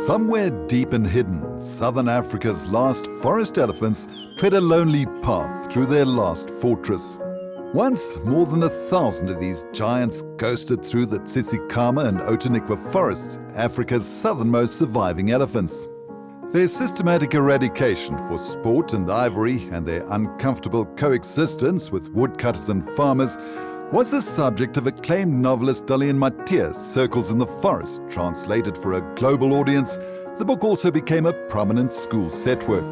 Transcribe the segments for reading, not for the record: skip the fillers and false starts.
Somewhere deep and hidden, southern Africa's last forest elephants tread a lonely path through their last fortress. Once, more than 1,000 of these giants ghosted through the 𝗧𝗵𝗶𝘀 and 𝗀𝗁𝗃𝗏 forests, Africa's southernmost surviving elephants. Their systematic eradication for sport and ivory and their uncomfortable coexistence with woodcutters and farmers was the subject of acclaimed novelist 𝗀𝗁𝗃𝗏𝗃's Circles in the Forest. Translated for a global audience, the book also became a prominent school set work.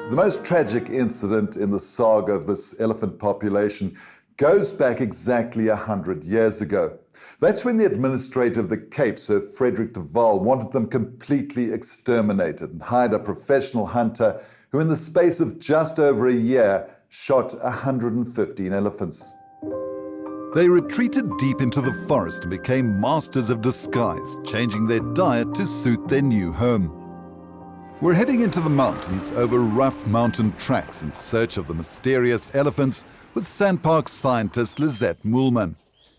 The most tragic incident in the saga of this elephant population goes back exactly 100 years ago. That's when the administrator of the Cape, Sir Frederick de Waal, wanted them completely exterminated and hired a professional hunter who, in the space of just over a year, shot 115 elephants. They retreated deep into the forest and became masters of disguise, changing their diet to suit their new home. We're heading into the mountains over rough mountain tracks in search of the mysterious elephants with Sandpark scientist 𝗧𝗵𝗶𝘀.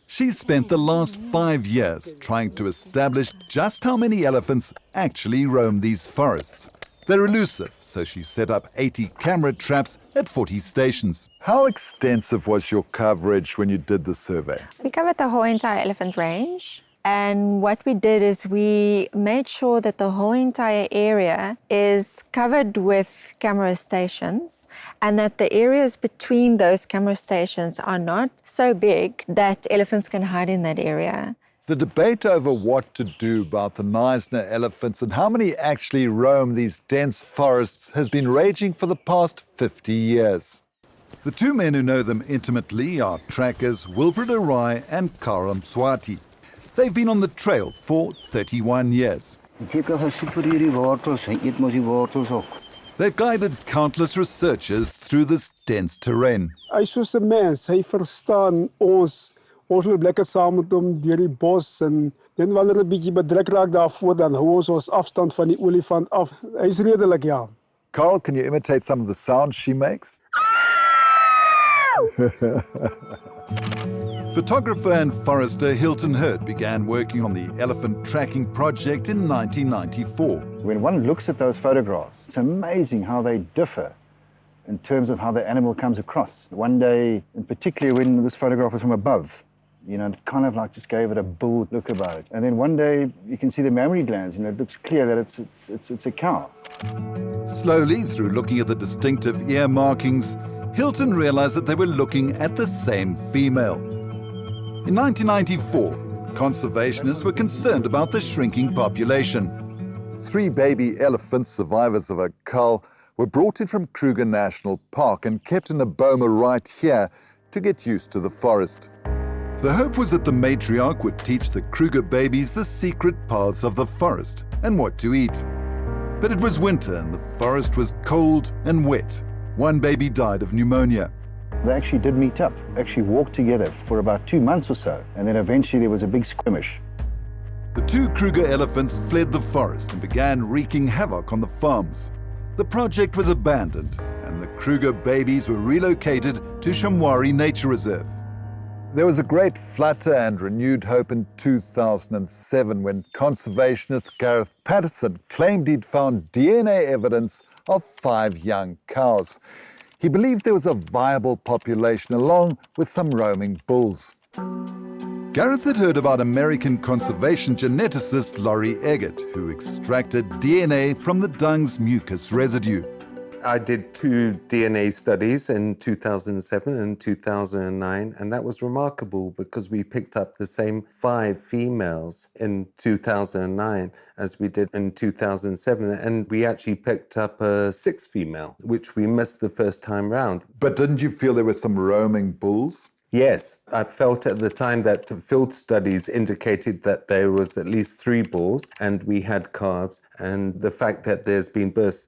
She spent the last 5 years trying to establish just how many elephants actually roam these forests. They're elusive, so she set up 80 camera traps at 40 stations. How extensive was your coverage when you did the survey? We covered the whole entire elephant range. And what we did is we made sure that the whole entire area is covered with camera stations and that the areas between those camera stations are not so big that elephants can hide in that area. The debate over what to do about the Knysna elephants and how many actually roam these dense forests has been raging for the past 50 years. The two men who know them intimately are trackers Wilfred Arai and Karl 𝗀𝗏𝗏𝗏. They've been on the trail for 31 years. They've guided countless researchers through this dense terrain. Hy is soos 'n mens, hy verstaan ons. Ons wil lekker saam met hom deur die bos en dan wanneer hulle 'n bietjie bedruk raak daarvoor, dan hou ons afstand van die olifant af. Hy's redelik, ja. Carl, can you imitate some of the sounds she makes? Photographer and forester Hilton Hurd began working on the elephant tracking project in 1994. When one looks at those photographs, it's amazing how they differ in terms of how the animal comes across. One day, in particular when this photograph was from above, you know, it kind of like just gave it a bull look about it. And then one day you can see the mammary glands, you know, it looks clear that it's a cow. Slowly, through looking at the distinctive ear markings, Hilton realized that they were looking at the same female. In 1994, conservationists were concerned about the shrinking population. 3 baby elephants, survivors of a cull, were brought in from Kruger National Park and kept in a boma right here to get used to the forest. The hope was that the matriarch would teach the Kruger babies the secret paths of the forest and what to eat. But it was winter and the forest was cold and wet. One baby died of pneumonia. They actually did meet up, actually walked together for about 2 months or so, and then eventually there was a big skirmish. The 2 Kruger elephants fled the forest and began wreaking havoc on the farms. The project was abandoned, and the Kruger babies were relocated to 𝗀𝗵𝗏𝗏 Nature Reserve. There was a great flutter and renewed hope in 2007 when conservationist Gareth Patterson claimed he'd found DNA evidence of 5 young cows. He believed there was a viable population along with some roaming bulls. Gareth had heard about American conservation geneticist Laurie Eggert, who extracted DNA from the dung's mucus residue. I did 2 DNA studies in 2007 and 2009, and that was remarkable because we picked up the same 5 females in 2009 as we did in 2007, and we actually picked up a 6th female, which we missed the first time round. But didn't you feel there were some roaming bulls? Yes, I felt at the time that the field studies indicated that there was at least 3 bulls, and we had calves, and the fact that there's been births.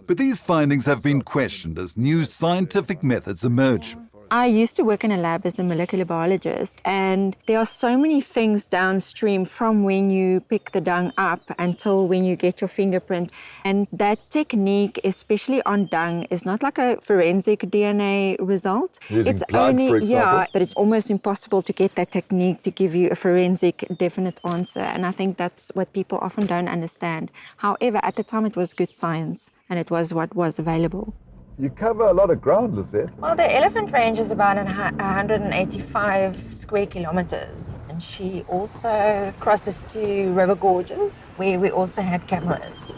But these findings have been questioned as new scientific methods emerge. I used to work in a lab as a molecular biologist, and there are so many things downstream from when you pick the dung up until when you get your fingerprint. And that technique, especially on dung, is not like a forensic DNA result. Using blood, for example. Yeah, but it's almost impossible to get that technique to give you a forensic definite answer. And I think that's what people often don't understand. However, at the time it was good science, and it was what was available. You cover a lot of ground, Lizette. Well, the elephant range is about 185 square kilometers. And she also crosses to river gorges, where we also had cameras.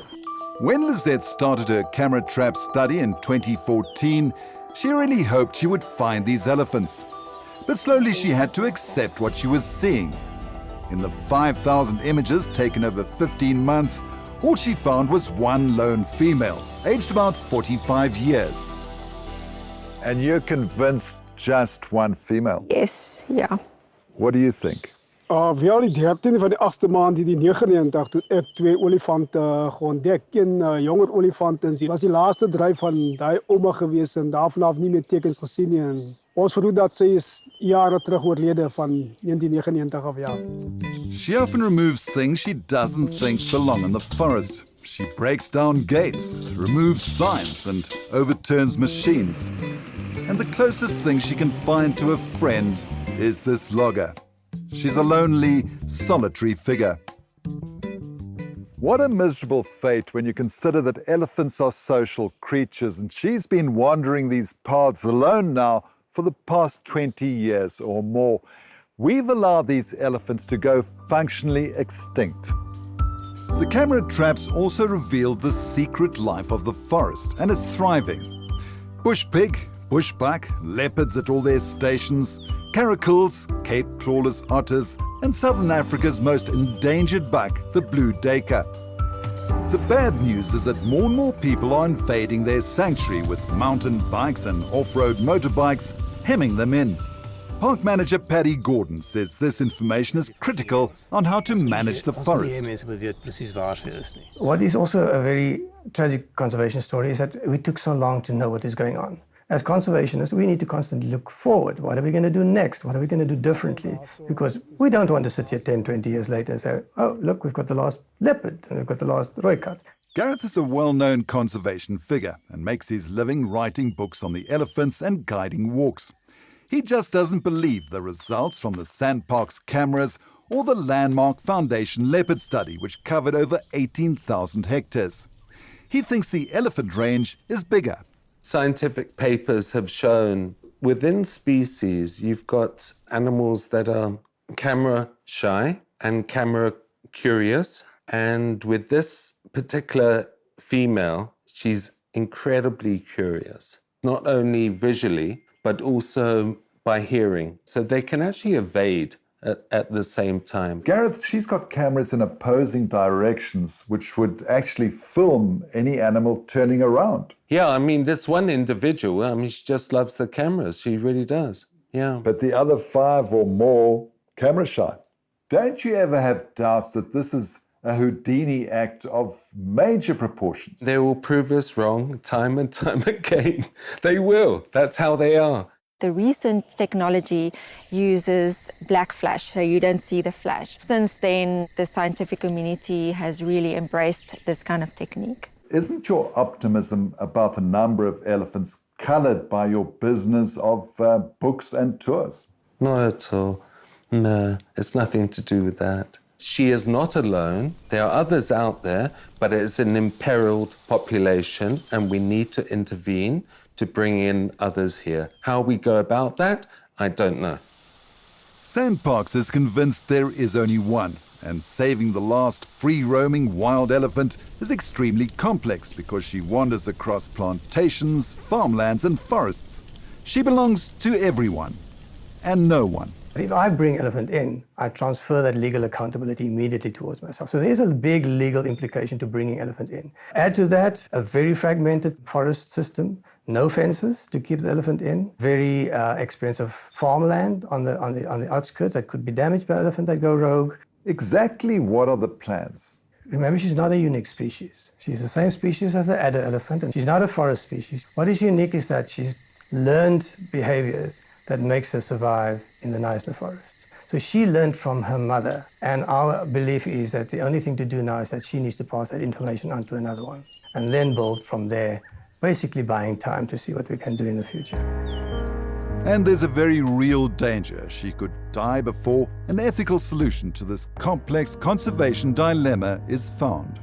When Lizette started her camera trap study in 2014, she really hoped she would find these elephants. But slowly she had to accept what she was seeing. In the 5,000 images taken over 15 months, all she found was one lone female, aged about 45 years. And you're convinced just one female? Yes, yeah. What do you think? Wel die 13 van die 8ste maand die 99 toe ek 2 olifante geontdek. Een jonger olifant en sy was die laaste dryf van daai ouma gewees en daarvan af nie meer tekens gesien nie. En ons vermoed dat sy is jare terug oorlede van 1999 af, ja. She often removes things she doesn't think belong in the forest. She breaks down gates, removes signs, and overturns machines. And the closest thing she can find to a friend is this logger. She's a lonely, solitary figure. What a miserable fate when you consider that elephants are social creatures, and she's been wandering these paths alone now for the past 20 years or more. We've allowed these elephants to go functionally extinct. The camera traps also revealed the secret life of the forest, and it's thriving. Bush pig, bushbuck, leopards at all their stations, caracals, Cape clawless otters, and Southern Africa's most endangered buck, the blue duiker. The bad news is that more and more people are invading their sanctuary with mountain bikes and off-road motorbikes, hemming them in. Park manager Paddy Gordon says this information is critical on how to manage the forest. What is also a very tragic conservation story is that we took so long to know what is going on. As conservationists, we need to constantly look forward. What are we going to do next? What are we going to do differently? Because we don't want to sit here 10, 20 years later and say, oh, look, we've got the last leopard and we've got the last 𝗀𝗏𝗏. Gareth is a well-known conservation figure and makes his living writing books on the elephants and guiding walks. He just doesn't believe the results from the SANParks cameras or the Landmark Foundation leopard study, which covered over 18,000 hectares. He thinks the elephant range is bigger. Scientific papers have shown within species, you've got animals that are camera shy and camera curious. And with this particular female, she's incredibly curious, not only visually, but also by hearing. So they can actually evade at the same time. Gareth, she's got cameras in opposing directions, which would actually film any animal turning around. Yeah, I mean, this one individual, I mean, she just loves the cameras. She really does, yeah. But the other 5 or more, camera shy. Don't you ever have doubts that this is a Houdini act of major proportions? They will prove us wrong time and time again. They will. That's how they are. The recent technology uses black flash, so you don't see the flash. Since then, the scientific community has really embraced this kind of technique. Isn't your optimism about the number of elephants colored by your business of books and tours? Not at all. No, it's nothing to do with that. She is not alone. There are others out there, but it's an imperiled population, and we need to intervene to bring in others here. How we go about that, I don't know. SANParks is convinced there is only one, and saving the last free-roaming wild elephant is extremely complex because she wanders across plantations, farmlands and forests. She belongs to everyone and no one. If I bring elephant in, I transfer that legal accountability immediately towards myself. So there's a big legal implication to bringing elephant in. Add to that a very fragmented forest system, no fences to keep the elephant in, very expensive farmland on the outskirts that could be damaged by elephant that go rogue. Exactly what are the plans? Remember, she's not a unique species. She's the same species as the adder elephant, and she's not a forest species. What is unique is that she's learned behaviors that makes her survive in the Knysna forest. So she learned from her mother, and our belief is that the only thing to do now is that she needs to pass that information on to another one, and then build from there, basically buying time to see what we can do in the future. And there's a very real danger she could die before an ethical solution to this complex conservation dilemma is found.